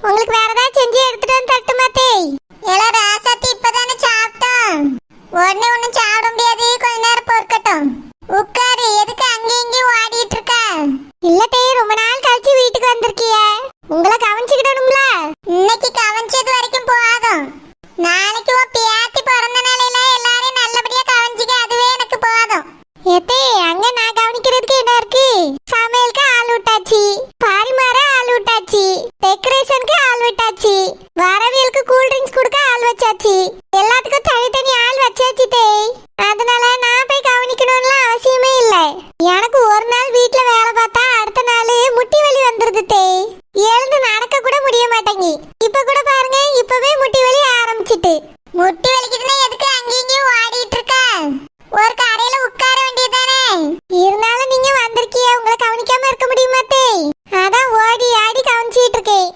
உங்களுக்கு வேற ஏதாவது செஞ்சு எடுத்துட்டு வந்து தட்டுமா தேய்? எல ராசாத்தி இப்பதானே சாப்பிட்டோம். உடனே ஒன்னும் சாப்பிட முடியாது, கொஞ்ச நேரம் பொறுக்கட்டும். உட்காரு, எதுக்கு அங்கேயும் இங்கேயும் ஓடிட்டு இருக்க? இல்ல தேய், ரொம்ப நாள் கழிச்சு வீட்டுக்கு வந்திருக்கிய, உங்களை கவனிச்சுக்கிடணும்ல. இன்னைக்கு கவனிச்சது வரைக்கும் போதும். நாளைக்கு உன் பேத்தி பிறந்த நாளையில எல்லாரையும் நல்லபடியா கவனிச்சுக்க, அதுவே எனக்கு போதும். ஏத்தே, அங்க நான் கவனிக்கிறதுக்கு என்ன இருக்கு? சமையலுக்கு ஆள் விட்டாச்சு, பாரிமார ஆள் விட்டாச்சு, டெக்கரேஷனுக்கு ஆள் விட்டாச்சு, வரவியலுக்கு கூல் ட்ரிங்க்ஸ் கொடுக்க ஆள் வச்சாச்சு, எல்லாத்துக்கும் தனித்தனி ஆள் வச்சாச்சு தேய். அதனால நான் போய் கவனிக்கணும்லாம் அவசியமே இல்லை. எனக்கு ஒரு நாள் வீட்டுல வேலை பார்த்தா அடுத்த நாள் முட்டி வலி வந்துருது தேய். எழுந்து நடக்க கூட முடிய மாட்டேங்கி. இப்ப கூட பாருங்க, இப்பவே முட்டி வலி ஆரம்பிச்சிட்டு. முட்டி வலிக்குதுன்னா எதுக்கு அங்கேயும் இங்கேயும் ஓடிட்டு இருக்க? ஒரு கடையில உட்கார வேண்டியதானே? இருந்தாலும் நீங்க வந்திருக்கிய, உங்களை கவனிக்காம இருக்க முடியுமா தேய்? அதான் ஓடி ஆடி கவனிச்சிட்டு இருக்கேன்.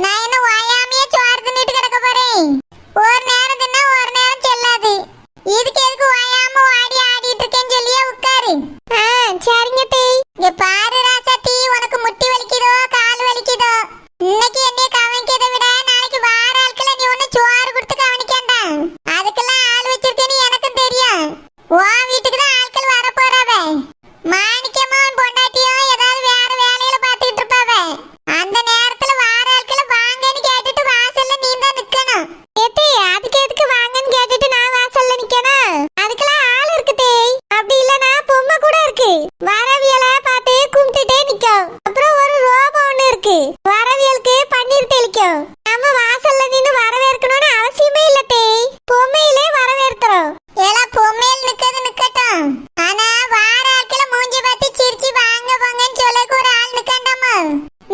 நான் என்ன வாயாமையே சோறு தின்னுட்டு கிடக்க போறேன்? ஒரு நேரம் தின்னா ஒரு நேரம் செல்லாது. இதுக்கு எதுக்கு வாயாம ஓடி ஆடிட்டு இருக்கேன்னு சொல்லியே உட்காரு. சரிங்க தேய். இங்க பாரு ராசாத்தி, உனக்கு முட்டி வலிக்குதோ கால் வலிக்குதோ, இன்னைக்கு என்னைய கவனிக்கிறதை விட நாளைக்கு வார ஆட்களை நீ ஒண்ணு சோறு கொடுத்து கவனிக்கண்டா. அதுக்கெல்லாம் ஆள் வச்சிருக்கேன்னு எனக்கும் தெரியும். உன் வீட்டுக்கு தான் ஆட்கள் வர போறாவ. மாணிக்கமா பொண்டாட்டியோ ஏதாவது வேற வேலையில பாத்துக்கிட்டு இருப்பாவ. அந்த நேரத்துல வார ஆட்களை வாங்கன்னு கேட்டுட்டு வாசல்ல நீ தான் நிக்கணும். ஏத்தே, அதுக்கு எதுக்கு வாங்கன்னு கேட்டுட்டு நான் வாசல்ல நிக்கணும்? அதுக்கெல்லாம் ஆள் இருக்கு தேய். அப்படி இல்லனா பொம்மை கூட இருக்கு, வரவியலை பார்த்து கும்பிட்டுட்டே நிக்கும். அப்புறம் ஒரு ரோபோ ஒண்ணு இருக்கு, வரவியலுக்கு பன்னீர் தெளிக்கும். நம்ம வாசல்ல நின்னு வரவேற்கணும்னு அவசியமே இல்ல தேய், பொம்மையிலே வரவேற்கிறோம். எல்லாம் பொம்மையில் நிக்கிறது நிக்கட்டும், ஆனா வார ஆட்களை மூஞ்சி பார்த்து சிரிச்சு வாங்க போங்கன்னு சொல்லக்கு ஒரு ஆள் நிக்கண்டாமா?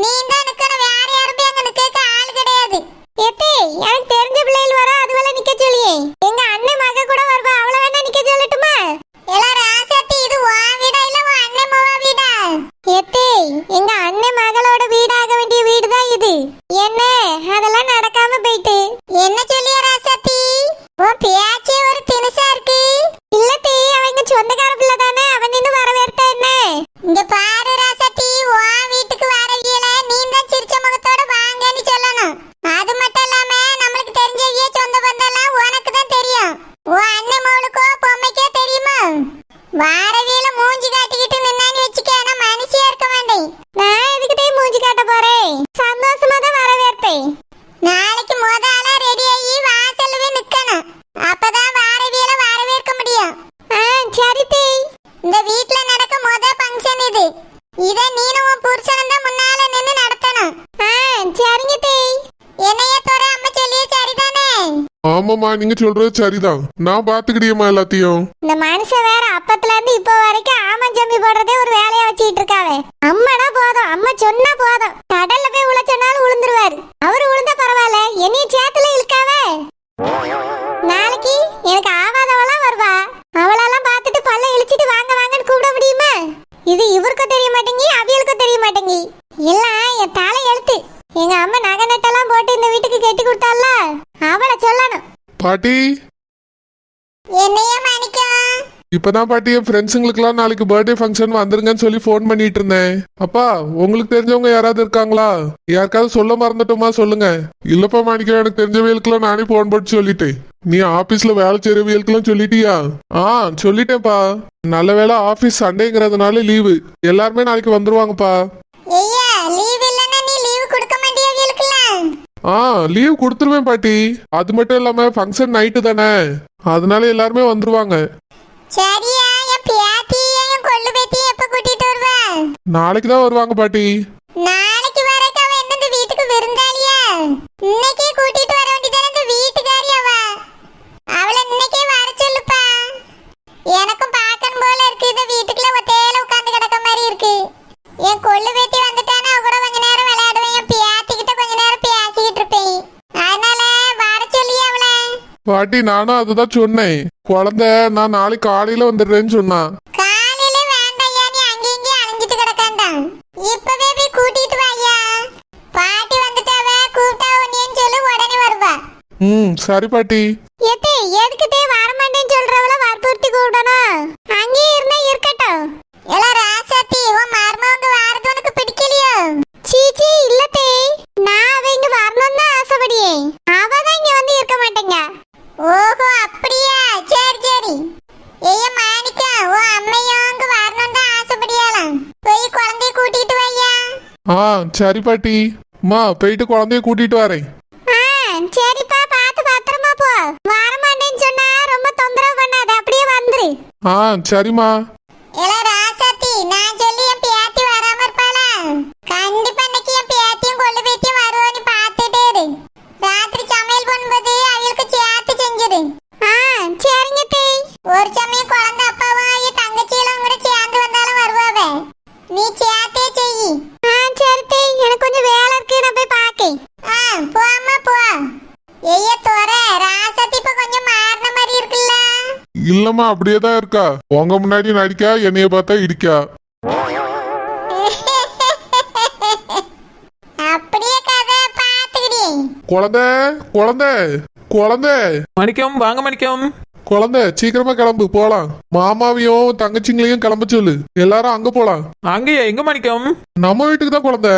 நீ தான் நிக்கணும், வேற யாரும் அங்க நிக்க ஆள் கிடையாது. ஏத்தே, எனக்கு தெரிஞ்ச பிள்ளைகள் வர அதுவெல்லாம் நிக்க சொல்லியே. எங்க அண்ணன் மக கூட வருவா, அவளை வேணா நிக்க சொல்லட்டுமா? எல்லாம் ராசாத்தி, இது உன் வீடா இல்ல உன் அண்ணன் மவா வீடா? ஏத்தே, எங்க அண்ணன் மகளோட வீடாக வேண்டிய வீடுதான் இது. என்ன அதெல்லாம் நடக்காம போயிட்டு என்ன சொல்லிய ராசாத்தி? உன் பேச்சே ஒரு தினுசா இருக்கு. இல்ல தே, அவங்க சொந்தக்கார பிள்ளை தானே, அவன் நின்னு வரவேற்ற என்ன? இங்க பாரு ராசாத்தி, உன் வீட்டுக்கு வரவியல நீ தான் சிரிச்ச முகத்தோட வாங்கன்னு சொல்லணும். அது மட்டும் இல்லாம நம்மளுக்கு தெரிஞ்சவிய சொந்த பந்தெல்லாம் உனக்கு தான் தெரியும். உன் அண்ணன் மகளுக்கோ பொம்மைக்கோ தெரியுமா? வாரவியல மூஞ்சி காட்டிக்கிட்டு நின்னான்னு வச்சுக்க, நான் மனுஷியா இருக்க மாட்டேன். நான் எதுக்கிட்டே மூஞ்சி காட்ட போறேன்? சந்தோஷமா தான் வரவேற்பேன். நாளைக்கு முத ஆளா ரெடி ஆகி வாசல்ல நிக்கணும், அப்பதான் வாரவியல வரவேற்க முடியும். சரி தேய். இந்த வீட்ல நடக்க முத ஃபங்க்ஷன் இது. இத நீனும் உன் புருஷனும் தான் முன்னால நின்னு நடத்தணும். சரிங்க தேய். என்னைய தோற அம்மா சொல்லியே சரிதானே? ஆமாமா, நீங்க சொல்றது சரிதான். நான் பாத்துக்கிடியம்மா எல்லாத்தையும். இந்த மனுஷன் வேற அப்பத்துல இருந்து இப்ப வரைக்கும் ஆமா ஜம்பி போடுறதே ஒரு வேலையா வச்சுட்டு இருக்காவே. அம்மானா போதும், அம்மா சொன்னா போதும், கடல்ல போய் உள்ள சொன்னாலும் உளுந்துருவாரு. அவரு உளுந்தா பரவாயில்ல, என்னைய சேத்துல இழுக்காவே. நாளைக்கு எனக்கு ஆவாதவெல்லாம் வருவா, அவளெல்லாம் பார்த்துட்டு பல்ல இழிச்சிட்டு வாங்க வாங்கன்னு கூப்பிட முடியுமா? இது இவருக்கும் தெரிய மாட்டேங்கி, அவியலுக்கும் தெரிய மாட்டேங்கி. எல்லாம் என் தலை எழுத்து. எங்க அம்மா நகை நட்டெல்லாம் போட்டு இந்த வீட்டுக்கு கட்டி கொடுத்தால, அவளை சொல்லணும். பாட்டி, என்னைய மாணிக்கம்? இப்பதான் பாட்டி என் ஃப்ரெண்ட்ஸுங்களுக்குலாம் நாளைக்கு பர்த்டே ஃபங்க்ஷன் வந்துருங்கன்னு சொல்லி ஃபோன் பண்ணிட்டு இருந்தேன். அப்பா, உங்களுக்கு தெரிஞ்சவங்க யாராவது இருக்காங்களா? யாருக்காவது சொல்ல மறந்துட்டோமா சொல்லுங்க. இல்லப்பா மாணிக்கம், எனக்கு தெரிஞ்சவங்களுக்குலாம் நானே ஃபோன் போட்டு சொல்லிட்டேன். நீ ஆபீஸ்ல வேலை செய்யறவங்களுக்குலாம் சொல்லிட்டியா? சொல்லிட்டேன்ப்பா. நல்ல வேளை ஆபீஸ் சண்டேங்கிறதுனால லீவு, எல்லாருமே நாளைக்கு வந்துருவாங்கப்பா. லீவ் கொடுத்துருவேன் பாட்டி. அது மட்டும் இல்லாம ஃபங்க்ஷன் நைட்டு தானே, அதனால எல்லாருமே வந்துருவாங்க. சரியா, என் பேத்தியையும் கொள்ளு பேத்தியும் எப்ப கூட்டிட்டு வருவ? நாளைக்கு தான் வருவாங்க பாட்டி. நாளைக்கு வரக்க அவ என்ன இந்த வீட்டுக்கு விருந்தாளியா? இன்னைக்கே கூட்டிட்டு வர வேண்டியதானே இந்த வீட்டுக்காரி அவ. அவளை இன்னைக்கே வர சொல்லுப்பா. எனக்கும் பார்க்கணும் போல இருக்கு, இந்த வீட்டுக்குள்ள ஒத்தையில உட்கார்ந்து கிடக்க மாதிரி இருக்கு. என் கொள்ளு பேத்தி வந்துட்டானா அவ கூட கொஞ்ச நேரம் விளையாடுவேன், என் பேத்தி கிட்ட கொஞ்ச நேரம் பேசிக்கிட்டு இருப்பேன். அதனால வர சொல்லியே அவளை. பாட்டி, நானும் அதுதான் சொன்னேன். குழந்தை நான் நாளைக்கு காலையில வந்துடுறேன்னு சொன்னா. காலையில வேண்டாயா, நீ அங்க இங்க அலைஞ்சிட்டு கிடக்காண்டா, இப்பவே போய் கூட்டிட்டு வாயா. பாட்டி வந்துட்டாவ, கூப்பிட்டா உன்னையும் சொல்லு, உடனே வருவா. சரி பாட்டி. ஏத்தே, எதுக்கிட்டே வர மாட்டேன்னு சொல்றவள வற்புறுத்தி கூப்பிடணும்? அங்கேயே இருந்தா இருக்கட்டும். எல்லாம் ராசாத்தி, உன் மருமவங்க வாரது உனக்கு பிடிக்கலையோ? சீச்சி இல்லத்தே, நான் அவங்க வரணும் ஆ சரி பாட்டி. அம்மா போயிட்டு குழந்தைய கூட்டிட்டு வரேன். ஆ சரிப்பா, பார்த்து பத்திரமா போ. வர மாட்டேன்னு சொன்னா ரொம்ப தொந்தரவு பண்ணாத, அப்படியே வந்துரு. ஆ சரிம்மா. ஏல ராசாத்தி, நான் சொல்லி என் பேத்தி வராம இருப்பாளா? கண்டிப்பா இன்னைக்கு என் பேத்தியும் கொள்ளு பேத்தியும் வருவோன்னு பார்த்துட்டே இரு. ராத்திரி சமையல் பண்ணும்போது அவளுக்கு சேர்த்து செஞ்சிரு. ஆ சரிங்க தீ. ஒரு சமயம் குழந்தை அப்பாவும் என் தங்கச்சியெல்லாம் கூட சேர்ந்து வந்தாலும் வருவாவே. நீ சேர்த்தே செய். ஆ சரி தீ, எனக்கு கொஞ்சம் வேலை இருக்கு, நான் போய் பார்க்கேன். ஆ போம்மா போ. ஏய்ய தோற, ராசாத்தி இப்ப கொஞ்சம் மாறின மாதிரி இருக்குல்ல? இல்லம்மா அப்படியே தான் இருக்கா. உங்க முன்னாடி நடிக்கா, என்னைய பார்த்தா இடிக்கா. அப்படியே கதை பாத்துக்கிடி. குழந்தை குழந்தை குழந்தை மணிக்கம் வாங்க மணிக்கம். குழந்தை சீக்கிரமா கிளம்பு போலாம். மாமாவையும் தங்கச்சிங்களையும் கிளம்ப சொல்லு, எல்லாரும் அங்க போலாம். அங்கேயா? எங்க மணிக்கம்? நம்ம வீட்டுக்கு தான் குழந்தை.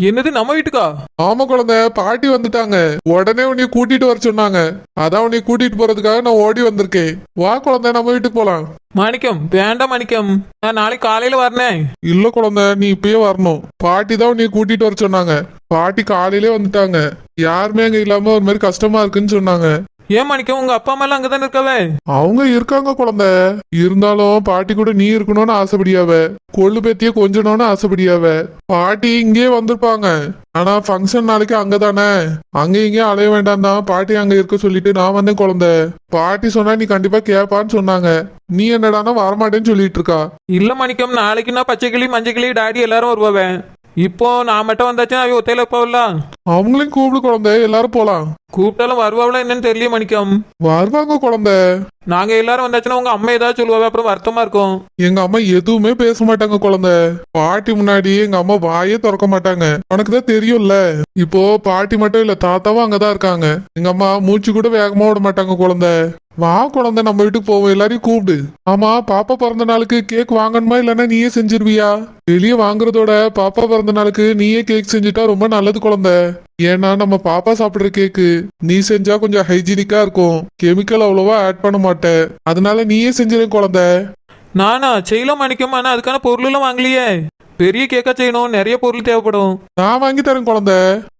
என்னது நம்ம வீட்டுக்கா? ஆமா குழந்தை, பாட்டி வந்துட்டாங்க. உடனே உன்னைய கூட்டிட்டு வர சொன்னாங்க. அதான் உன்னைய கூட்டிட்டு போறதுக்காக நான் ஓடி வந்திருக்கேன். வா குழந்தை, நம்ம வீட்டுக்கு போலாம். மணிக்கம் வேண்டாம் மணிக்கம், நான் நாளைக்கு காலையில வரனேன். இல்ல குழந்தை, நீ இப்பயே வரணும். பாட்டி தான் உன்னைய கூட்டிட்டு வர சொன்னாங்க. பாட்டி காலையிலே வந்துட்டாங்க. யாருமே அங்க இல்லாம ஒரு மாதிரி கஷ்டமா இருக்குன்னு சொன்னாங்க. ஏன் மணிக்கம், உங்க அப்பா அம்மா எல்லாம் அங்கதானே இருக்கவே? அவங்க இருக்காங்க குழந்தை. இருந்தாலும் பாட்டி கூட நீ இருக்கணும்னு ஆசைப்படியாவ. கொள்ளு பேத்திய கொஞ்சணும்னு ஆசைப்படியாவ. பாட்டி இங்கே வந்திருப்பாங்க. ஆனா ஃபங்க்ஷன் நாளைக்கு அங்கதானே, அங்க இங்கே அலைய வேண்டாம் தான் பாட்டி அங்க இருக்க சொல்லிட்டு நான் வந்தேன் குழந்தை. பாட்டி சொன்னா நீ கண்டிப்பா கேப்பான்னு சொன்னாங்க. நீ என்னடானா வரமாட்டேன்னு சொல்லிட்டு இருக்கா. இல்ல மணிக்கம், நாளைக்கு நான் பச்சை கிளி மஞ்சள் கிளி டாடி எல்லாரும் வருவாவே. இப்போ நான் மட்டும் வந்தாச்சுன்னா அவ ஒத்தையில இருப்பாவில்ல. அவங்களையும் கூப்பிடு குழந்தை, எல்லாரும் போலாம். கூப்பிட்டாலும் வருவாவில என்னன்னு தெரியல மணிக்கம். வருவாங்க குழந்தை. நாங்க எல்லாரும் வந்தாச்சுன்னா உங்க அம்மா ஏதாவது சொல்லுவாவே, அப்புறம் வருத்தமா இருக்கும். எங்க அம்மா எதுவுமே பேச மாட்டாங்க குழந்தை. பாட்டி முன்னாடி எங்க அம்மா வாயே திறக்க மாட்டாங்க. உனக்கு தான் தெரியும்ல. இப்போ பாட்டி மட்டும் இல்ல, தாத்தாவும் அங்கதான் இருக்காங்க. எங்க அம்மா மூச்சு கூட வேகமா விட மாட்டாங்க குழந்தை. வா குழந்தை, நம்ம வீட்டுக்கு போவோம். எல்லாரையும் கூப்பிடு. ஆமா, பாப்பா பிறந்த நாளுக்கு கேக் வாங்கணுமா இல்லன்னா நீயே செஞ்சிருவியா? வெளியே வாங்குறதோட பாப்பா பிறந்த நாளுக்கு நீயே கேக் செஞ்சுட்டா ரொம்ப நல்லது குழந்தை. ஏன்னா நம்ம பாப்பா சாப்பிடுற கேக்கு நீ செஞ்சா கொஞ்சம் ஹைஜீனிக்கா இருக்கும். கெமிக்கல் அவ்வளவா ஆட் பண்ண மாட்டேன். அதனால நீயே செஞ்சிரு குழந்தை. நானா செய்யலாம் மணிக்கம், ஆனா அதுக்கான பொருள் எல்லாம் வாங்கலையே. பெரிய கேக்கா செய்யணும், நிறைய பொருள் தேவைப்படும். நான் வாங்கி தரேன் குழந்தை.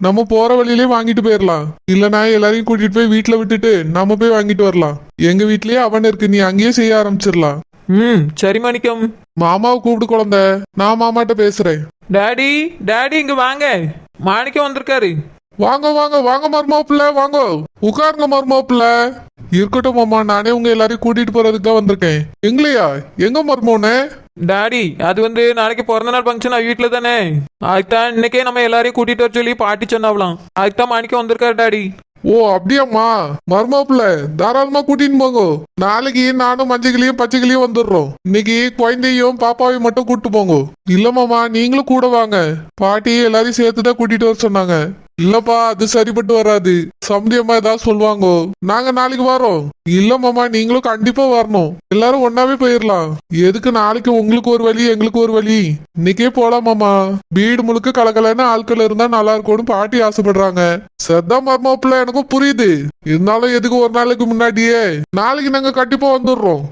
நம்ம போற வழியிலே வாங்கிட்டு போயிடலாம். இல்லனா எல்லாரையும் கூட்டிட்டு போய் வீட்டுல விட்டுட்டு நம்ம போய் வாங்கிட்டு வரலாம். எங்க வீட்லயே அவன் இருக்கு, நீ அங்கேயே செய்ய ஆரம்பிச்சிடலாம். சரி மணிக்கம். மாமாவை கூப்பிடு குழந்தை, நான் மாமாட்ட பேசுறேன். டாடி டாடி இங்க வாங்க, மாணிக்கம் வந்திருக்காரு. வாங்க வாங்க வாங்க மருமாப்பிள்ள, வாங்க உட்காருங்க மருமாப்பிள்ள. இருக்கட்டும் மாமா, நானே உங்க எல்லாரையும் கூட்டிட்டு போறதுக்கு தான் வந்திருக்கேன். எங்களையா? எங்க மருமோனே? டாடி அது வந்து நாளைக்கு பிறந்த நாள் ஃபங்க்ஷன் வீட்டுல தானே, அதுதான் இன்னைக்கே நம்ம எல்லாரையும் கூட்டிட்டு வர சொல்லி பாட்டி சொன்னாவலாம். அதுதான் மாணிக்கம் வந்திருக்காரு டாடி. ஓ அப்படியாம்மா. மருமாப்பிள்ள தாராளமா கூட்டின்னு போங்க. நாளைக்கு நானும் மஞ்சக்கிளியும் பச்சைக்கிளியும் வந்துடுறோம். இன்னைக்கு குழந்தையும் பாப்பாவையும் மட்டும் கூட்டு போங்க. இல்ல மாமா, நீங்களும் கூட வாங்க. பாட்டி எல்லாரையும் சேர்த்துதான் கூட்டிட்டு வர சொன்னாங்க. இல்லப்பா, அது சரிப்பட்டு வராது. சம்பந்தியம்மா ஏதாவது சொல்லுவாங்க. நாங்க நாளைக்கு வரோம். இல்ல மாமா, நீங்களும் கண்டிப்பா வரணும். எல்லாரும் ஒன்னாவே போயிடலாம். எதுக்கு நாளைக்கு உங்களுக்கு ஒரு வழி எங்களுக்கு ஒரு வழி? இன்னைக்கே போலாம் மாமா. வீடு முழுக்க கலக்கலன்னு ஆட்கள் இருந்தா நல்லா இருக்கும்னு பாட்டி ஆசைப்படுறாங்க. சரிதான் மருமாப்பிள்ள, எனக்கும் புரியுது. இருந்தாலும் எதுக்கு ஒரு நாளைக்கு முன்னாடியே? நாளைக்கு நாங்க கண்டிப்பா வந்துடுறோம்.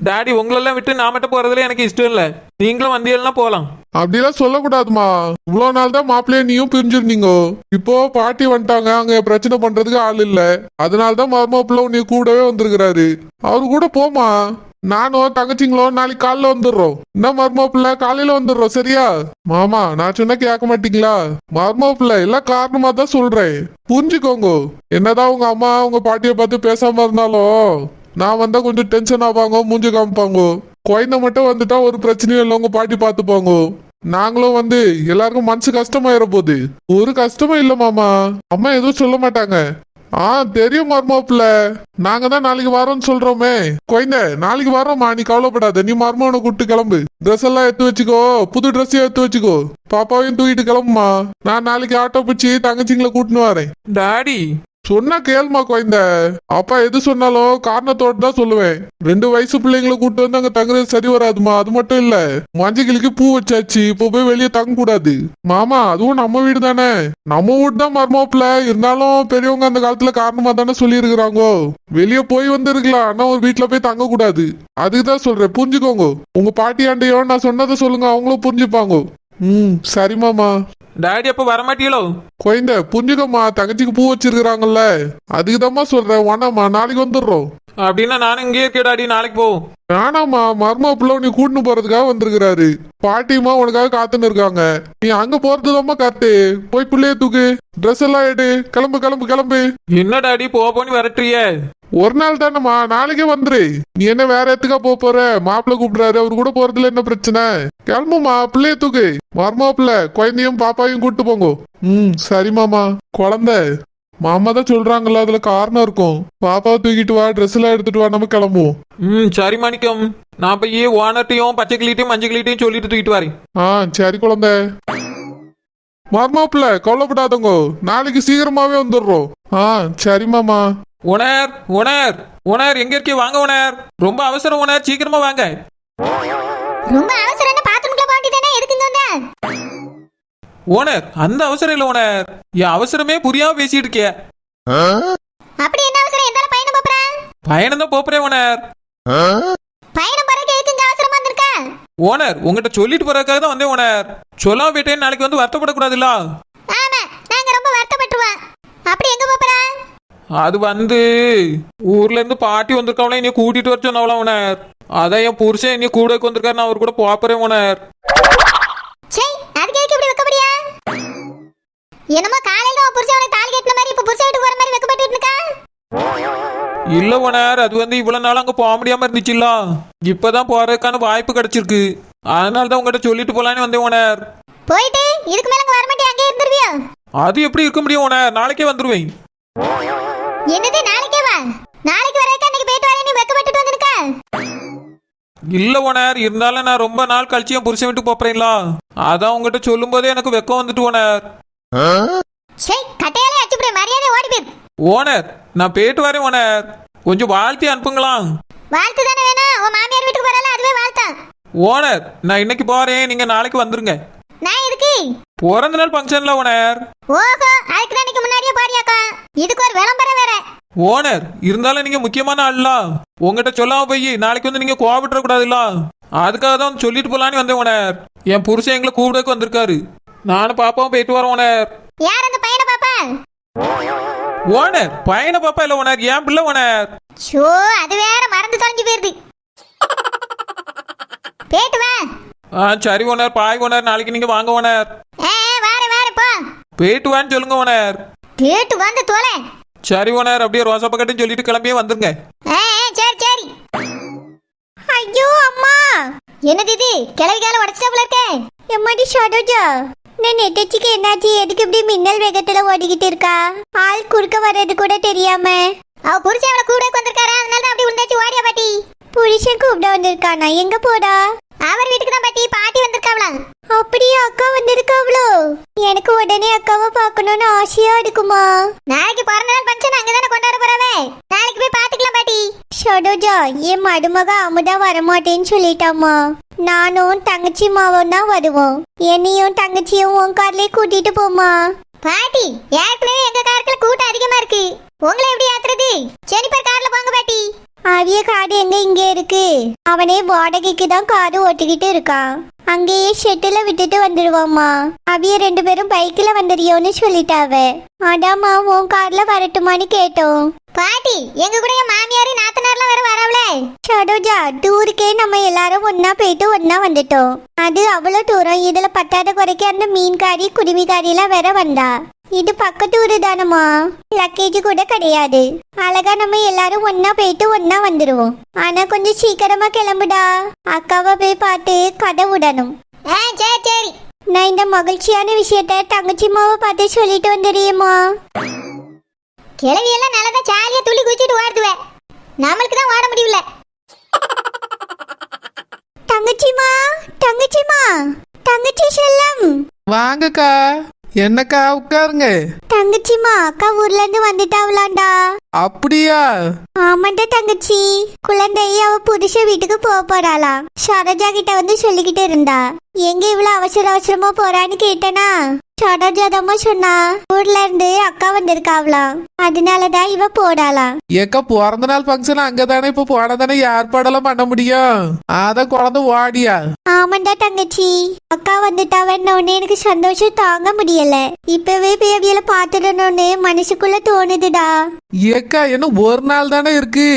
டாடி உங்களெல்லாம் விட்டு நான் மட்டும் போறதுல எனக்கு இஷ்டம் இல்ல. நீங்களும் வந்தீங்கன்னா போலாம். அப்படிலாம் சொல்லக்கூடாதுமா. இவ்வளவு நாள் தான் மாப்பிள்ளைய நீயும் பிரிஞ்சிருந்தீங்க. இப்போ பாட்டி வந்துட்டாங்க, அங்க பிரச்சனை பண்றதுக்கு ஆள் இல்ல. அதனாலதான் மருமாப்பிள்ள உன்னை கூடவே வந்திருக்கிறாரு. அவரு கூட போமா. நானும் தங்கச்சிங்களும் நாளைக்கு காலைல வந்துடுறோம். என்ன மருமாப்பிள்ள, காலையில வந்துடுறோம் சரியா? மாமா நான் சொன்னா கேட்க மாட்டீங்களா? மருமாப்பிள்ள எல்லாம் காரணமா தான் சொல்றேன், புரிஞ்சுக்கோங்க. என்னதான் உங்க அம்மா உங்க பாட்டிய பார்த்து பேசாம இருந்தாலும் நான் வந்தா கொஞ்சம் டென்ஷன் ஆவாங்க, மூஞ்சி காமிப்பாங்க. குழந்தை மட்டும் வந்துட்டா ஒரு பிரச்சனையும் இல்லை, உங்க பாட்டி பார்த்துப்பாங்க. நாங்களும் வந்து எல்லாருக்கும் மனசு கஷ்டமாயிர போகுது. ஒரு கஷ்டமும் இல்ல மாமா. அம்மா எதுவும் சொல்ல மாட்டாங்க. தெரியும் மருமாப்பிள்ள. நாங்க தான் நாளைக்கு வரோம்னு சொல்றோமே. குழந்தை நாளைக்கு வரோம்மா, நீ கவலைப்படாத. நீ மருமவனை கூப்பிட்டு கிளம்பு. ட்ரெஸ் எல்லாம் எடுத்து வச்சுக்கோ, புது ட்ரெஸ்ஸையும் எடுத்து வச்சுக்கோ. பாப்பாவையும் தூக்கிட்டு கிளம்புமா. நான் நாளைக்கு ஆட்டோ பிடிச்சி தங்கச்சிங்களை கூட்டின்னு வரேன். டாடி சொன்னா கேள்மா குழந்தை. அப்பா எது சொன்னாலும் காரணத்தோட தான் சொல்லுவேன். 2 வயசு பிள்ளைங்களை கூட்டு வந்து அங்க தங்குறது சரி வராதுமா. அது மட்டும் இல்ல, மஞ்சக்கிளிக்கு பூ வச்சாச்சு, இப்போ போய் வெளியே தங்க கூடாது. மாமா அதுவும் நம்ம வீடு தானே. நம்ம வீடு தான் மருமாப்பிள்ள. இருந்தாலும் பெரியவங்க அந்த காலத்துல காரணமா தானே சொல்லி இருக்கிறாங்கோ. வெளியே போய் வந்து இருக்கலாம், ஆனா ஒரு வீட்டுல போய் தங்க கூடாது. அதுக்குதான் சொல்றேன், புரிஞ்சுக்கோங்க. உங்க பாட்டியாண்டையோ நான் சொன்னதை சொல்லுங்க, அவங்களும் புரிஞ்சுப்பாங்க. சரி மாமா. டாடி அப்ப வரமாட்டீங்களோ? குழந்தை புரிஞ்சுக்கம்மா, தங்கச்சிக்கு பூ வச்சிருக்கிறாங்கல்ல, அதுக்குதாம்மா சொல்றேன். வேணாம்மா, நாளைக்கு வந்துடுறோம். அப்படின்னா நானும் இங்கேயே இருக்கே டாடி, நாளைக்கு போ. வேணாம்மா, மர்மா பிள்ளை நீ கூட்டின்னு போறதுக்காக வந்திருக்கிறாரு. பாட்டிமா உனக்காக காத்துன்னு இருக்காங்க. நீ அங்க போறதுதாம்மா கரெக்டு. போய் பிள்ளைய தூக்கு, ட்ரெஸ் எல்லாம் எடு, கிளம்பு கிளம்பு கிளம்பு. என்ன டாடி போன்னு விரட்டுறிய? ஒரு நாள் தானேம்மா, நாளைக்கே வந்துரு. நீ என்ன வேற இடத்துக்கா போற? மாப்பிள்ளை கூப்பிடுறாரு, அவரு கூட போறதுல என்ன பிரச்சனை? கிளம்புமா, பிள்ளைய தூக்கு. மர்மா பிள்ளை குழந்தையும் பாப்பாவையும் கூட்டு போங்க. சரிமாமா. குழந்தை மாமா தான் சொல்றாங்கல்ல, அதுல காரணம் இருக்கும். பாப்பாவை தூக்கிட்டு வா, ட்ரெஸ் எல்லாம் எடுத்துட்டு வா, நம்ம கிளம்புவோம். சரி மாணிக்கம், நான் போய் ஓனர்ட்டையும் பச்சை கிளிட்டையும் மஞ்சள் கிளிட்டையும் சொல்லிட்டு தூக்கிட்டு வரேன். சரி குழந்தை. மர்மாப்பிள்ள கவலைப்படாதவங்க, நாளைக்கு சீக்கிரமாவே வந்துடுறோம். சரிமாமா. ஓனர் ஓனர் ஓனர், எங்க இருக்கே? வாங்க ஓனர், ரொம்ப அவசரம் ஓனர், சீக்கிரமா வாங்க. ரொம்ப அவசரம்னு பாத்ரூம்க்குள்ள போண்டிதானே, எதுக்கு இங்க வந்த? ஓனர் அந்த அவசரம் இல்ல ஓனர், என் அவசரமே புரியாம பேசிட்டு இருக்கிய. அப்படி என்ன அவசரம்? எந்தால பயணம் போற? பயணம் தான் போறேன் ஓனர். பயணம் போறதுக்கு எதுக்கு இங்க அவசரமா வந்திருக்க? ஓனர் உங்ககிட்ட சொல்லிட்டு போறதுக்காக தான் வந்தேன் ஓனர். சொல்லாம போயிட்டேன், நாளைக்கு வந்து வருத்தப்படக்கூடாதுல்ல. ஆமா, நாங்க ரொம்ப வருத்தப்பட்டுவோம். அப்படி எங்க போற? அது வந்து ஊர்ல இருந்து பாட்டி வந்திருக்காவளே, நீ கூட்டிட்டு வர சொன்னவளா ஓனர். அதான் என் புருஷன் நீ கூட வந்திருக்காரு, நான் அவர் கூட போறேன் ஓனர். சே, அதுக்கு எதுக்கு இப்படி வெக்கபடியா? என்னமோ காலையில உன் புருஷன் உனக்கு தாலி கட்டின மாதிரி இப்ப புருஷன் வீட்டுக்கு வர மாதிரி வெக்கப்பட்டு இருக்கா? இல்ல ஓனர், அது வந்து இவ்வளவு நாள் அங்க போக முடியாம இருந்துச்சுல்ல, இப்பதான் போறதுக்கான வாய்ப்பு கிடைச்சிருக்கு. அதனாலதான் உங்ககிட்ட சொல்லிட்டு போலான்னு வந்தேன் ஓனர். போயிட்டு இதுக்கு மேல அங்க வர மாட்டே, அங்கே இருந்துருவியோ? அது எப்படி இருக்க முடியும் ஓனர், நாளைக்கே வந்துருவேன். என்னது நாளைக்கே வா? நாளைக்கு வரதுக்கு அன்னைக்கு போயிட்டு வரேன், நீ வெக்கப்பட்டு வந்திருக்க? இல்ல ஓனர், இருந்தாலும் நான் ரொம்ப நாள் கழிச்சு என் புருஷன் வீட்டுக்கு போறேன்ல, அதான் உங்ககிட்ட சொல்லும் போதே எனக்கு வெக்கம் வந்துட்டு ஓனர். சே, கட்டையாலே அடிச்சுப்றே, மரியாதை ஓடி போய். ஓனர் நான் போயிட்டு வரேன் ஓனர், கொஞ்சம் வாழ்த்தி அனுப்புங்களா? வாழ்த்து தானே வேணும், உன் மாமியார் வீட்டுக்கு வரல, அதுவே வாழ்த்தா. ஓனர் நான் இன்னைக்கு போறேன், நீங்க நாளைக்கு வந்துருங்க. நான் இருக்கு. பிறந்த நாள் ஃபங்க்ஷன்ல ஓனர். ஓஹோ, அதுக்கு தான் இன்னைக்கு முன்னாடியே பாடியாக்கா. இதுக்கு ஒரு விளம்பரம் வேற. ஓனர் இருந்தாலும் நீங்க முக்கியமான ஆள்ல, உங்ககிட்ட சொல்லாம போய் நாளைக்கு வந்து நீங்க கோவப்பட கூடாதுல்ல, அதுக்காக தான் வந்து சொல்லிட்டு போலான்னு வந்தேன் ஓனர். என் புருஷன் எங்களை கூப்பிடக்கு வந்திருக்காரு, நானும் பாப்பாவும் போயிட்டு வரேன் ஓனர். யார் அந்த பையனை பாப்பா? ஓனர் பையனை பாப்பா இல்ல ஓனர், என் பிள்ளை ஓனர். சோ, அது வேற மறந்து தொலைஞ்சு போயிருது. போயிட்டு வா. சரி ஓனர், பாய் ஓனர், நாளைக்கு நீங்க வாங்க ஓனர். வார போ. போயிட்டு வான்னு சொல்லுங்க ஓனர். கேட்டு வந்து தொலை. சரி ஓனர், அப்படியே ரோசா பக்கத்தையும் சொல்லிட்டு கிளம்பியே வந்துருங்க. சரி சரி. ஐயோ அம்மா, என்னது இது? கிளவி கால உடச்சிட்டாப்புல இருக்கே. எம்மாடி ஷாடோஜா, நான் நெட்டச்சிக்கு என்னாச்சு? எதுக்கு இப்படி மின்னல் வேகத்துல ஓடிக்கிட்டு இருக்கா? ஆள் குறுக்க வர்றது கூட தெரியாம. அவ புருஷன் அவளை கூட வந்திருக்காரா, அதனால தான் அப்படி உண்டாச்சு ஓடியா பாட்டி. புருஷன் கூப்பிட வந்திருக்கானா? எங்க போடா? அவர் வீட்டுக்கு தான் பாட்டி, பாட்டி வந்திருக்காவளா? அப்படியே அக்கா வந்திருக்காவளோ? எனக்கு உடனே அக்காவை பார்க்கணும்னு ஆசையா இருக்குமா? நாளைக்கு பிறந்த நாள் ஃபங்க்ஷன் அங்கதானே கொண்டாட போறாவே, நாளைக்கு போய் பாத்துக்கலாம் பாட்டி. ஷடோஜா, என் மருமக அமுதா வரமாட்டேன்னு சொல்லிட்டாமா. நானும் தங்கச்சி மாவும் தான் வருவோம். என்னையும் தங்கச்சியும் உன் கார்லயே கூட்டிட்டு போமா. பாட்டி, ஏற்கனவே எங்க காருக்குள்ள கூட்டம் அதிகமா இருக்கு, உங்களை எப்படி ஏத்துறது? ஜெனிபர் கார்ல போங்க பாட்டி. அவிய காடு எங்க இங்க இருக்கு? அவனே வாடகைக்கு தான் காரு ஓட்டிக்கிட்டு இருக்கான். அங்கேயே ஷெட்டில விட்டுட்டு வந்துடுவாமா. அவிய 2 பேரும் பைக்ல வந்துடுறியோன்னு சொல்லிட்டாவ. அதாம்மா உன் கார்ல வரட்டுமான்னு கேட்டோம். பாட்டி, எங்க கூட என் மாமியாரு நாத்தனார்லாம் வேற வரவளே. ஷடோஜா, டூருக்கே நம்ம எல்லாரும் ஒன்னா போயிட்டு ஒன்னா வந்துட்டோம். அது அவ்வளவு தூரம், இதுல பத்தாத குறைக்கு அந்த மீன்காரி குடிமிக்காரி எல்லாம் வேற வந்தா. இது பக்கத்து ஊரு தானம்மா, லக்கேஜ் கூட கிடையாது. அழகா நம்ம எல்லாரும் ஒன்னா போயிட்டு ஒன்னா வந்துருவோம். ஆனா கொஞ்சம் சீக்கிரமா கிளம்புடா, அக்காவை போய் பார்த்து கதை விடணும். சரி சரி. நான் இந்த மகிழ்ச்சியான விஷயத்த தங்கச்சி மாவை பார்த்து சொல்லிட்டு வந்துடுறியம்மா. கிளவி எல்லாம் நல்லதா ஜாலியா துள்ளி குச்சிட்டு ஓடுவேன், நம்மளுக்கு தான் ஓட முடியல. தங்கச்சிமா, தங்கச்சிமா, தங்கச்சி செல்லம் வாங்கக்கா. என்னக்கா உட்காருங்க. தங்கச்சிமா, அக்கா ஊர்ல இருந்து வந்துட்டாவலாண்டா. அப்படியா? ஆமாண்டா தங்கச்சி, குழந்தை அவ புருஷ வீட்டுக்கு போக போறாளாம். சரோஜா கிட்ட வந்து சொல்லிக்கிட்டு இருந்தா. எங்க இவ்வளவு அவசர அவசரமா போறான்னு கேட்டனா, சரோஜா தான் சொன்னா ஊர்ல இருந்து அக்கா வந்திருக்காவலாம், அதனாலதான் இவ போடாலாம். ஏக்கா பிறந்த நாள் ஃபங்க்ஷன் அங்கதானே, இப்ப போனதானே ஏற்பாடெல்லாம் பண்ண முடியும். அத குழந்தை வாடியா. ஆமாண்டா தங்கச்சி, அக்கா வந்துட்டாவன்னு எனக்கு சந்தோஷம் தாங்க முடியல. இப்பவே போய் அவியல பாத்துடணும்னு மனசுக்குள்ள தோணுதுடா. ஏக்கா என்ன ஒரு நாள் தானே இருக்கு,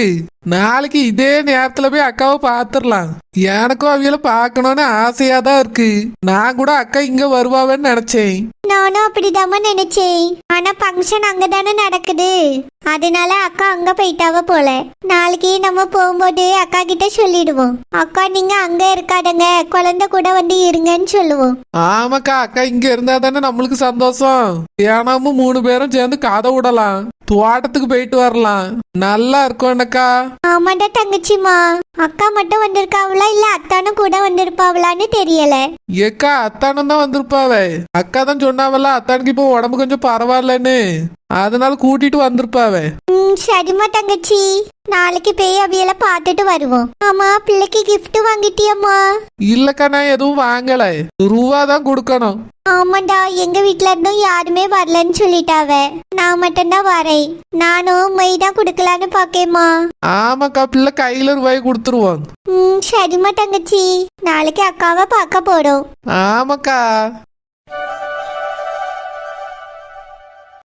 நாளைக்கு இதே நேரத்துல போய் அக்காவை பாத்துடலாம். எனக்கும் அவியல பாக்கணும்னு ஆசையா தான் இருக்கு. நான் கூட அக்கா இங்க வருவாவேன்னு நினைச்சேன். நானும் அப்படிதாம்மா நினைச்சேன். ஆனா ஃபங்க்ஷன் அங்கதானே நடக்குது, அதனால அக்கா அங்க போயிட்டாவ போல. நாளைக்கு நம்ம போகும்போது அக்கா கிட்ட சொல்லிடுவோம், அக்கா நீங்க அங்க இருக்காதங்க, குழந்தை கூட வந்து இருங்கன்னு சொல்லுவோம். ஆமாக்கா, அக்கா இங்க இருந்தா தானே நம்மளுக்கு சந்தோஷம். ஏனாமும் 3 பேரும் சேர்ந்து கதை விடலாம், தோட்டத்துக்கு போயிட்டு வரலாம், நல்லா இருக்கும் என்னக்கா. ஆமாண்டா தங்கச்சிமா, அக்கா மட்டும் வந்திருக்காவளா இல்ல அத்தானும் கூட வந்திருப்பாவளான்னு தெரியல. ஏக்கா அத்தானும் தான் வந்திருப்பாவே. அக்கா தான் சொன்னாவல்ல அத்தானுக்கு இப்போ உடம்பு கொஞ்சம் பரவாயில்லன்னு, அதனால கூட்டிட்டு வந்திருப்பாவே. சரிம்மா தங்கச்சி, நாளைக்கு போய் அவியல பார்த்துட்டு வருவோம். ஆமா, பிள்ளைக்கு gift வாங்கிட்டியம்மா? இல்லக்கா நான் எதுவும் வாங்கல, ரூபா தான் கொடுக்கணும். ஆமாண்டா, எங்க வீட்ல இருந்தும் யாருமே வரலன்னு சொல்லிட்டாவ. நான் மட்டும்தான் வரேன். நானும் மை தான் கொடுக்கலான்னு பாக்கேம்மா. ஆமாக்கா, பிள்ளை கையில ரூபாய் கொடுத்துருவோம். சரிம்மா தங்கச்சி, நாளைக்கு அக்காவை பார்க்க போறோம். ஆமாக்கா.